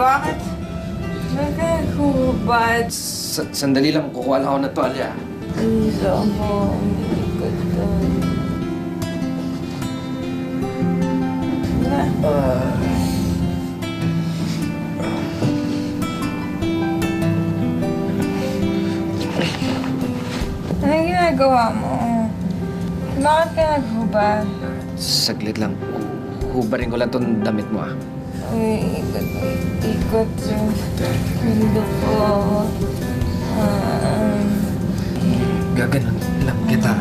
Bakit? Bakit hubad? Sandali lang, kukuha lang ako ng tuwalya. Please ako, umiikot doon. Anong ginagawa mo? Bakit ka naghubad? Saglit lang. Hubarin ko lang itong damit mo, ah. Ikot yung mundo ko. Gaganon lang kita.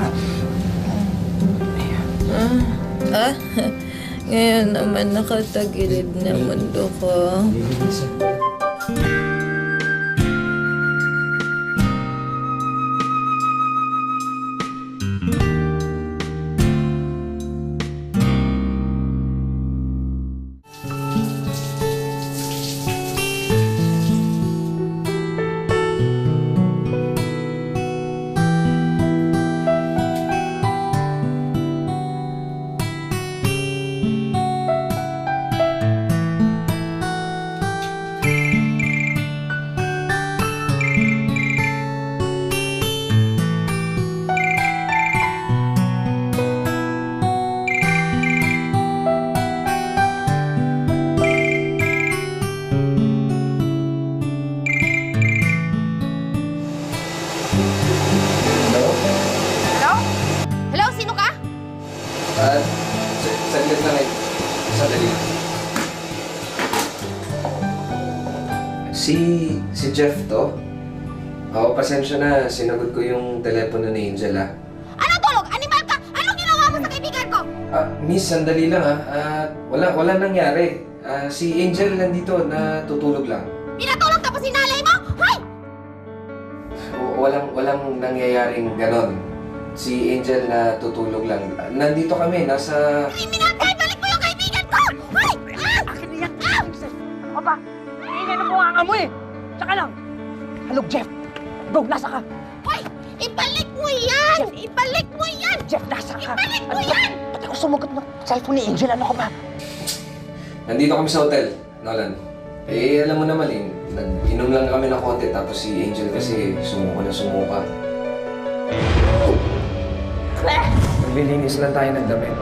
Ngayon naman nakatagilid na mundo ko. Saglit lang eh. Sandali. Si Jeff to? Oo, pasensya na. Sinagot ko yung telepono ni Angel, ah. Anong tulog? Animal ka? Anong ginawa mo sa kaibigan ko? Miss, sandali lang, ah. Wala nangyari. Si Angel nandito, natutulog lang. Pinatulog tapos sinalay mo? Hoy! Walang nangyayaring ganon. Si Angel na tutulog lang. Nandito kami, nasa... Kriminal ka! Balik mo yung kaibigan ko! Hoy! Akin na yan! Ano ba? Iingay na bunganga mo eh! Tsaka lang! Halog, Jeff! Bro, nasa ka? Hoy! Ibalik mo yan! Ibalik mo yan! Jeff, nasa ka? Ibalik mo yan! Ba't ako sumagot ng cellphone ni Angel? Ano ka ba? Nandito kami sa hotel, Nolan. Eh, alam mo naman eh, nag-inom lang kami ng konti tapos si Angel kasi sumuka. Naglilinis lang tayo ng damit.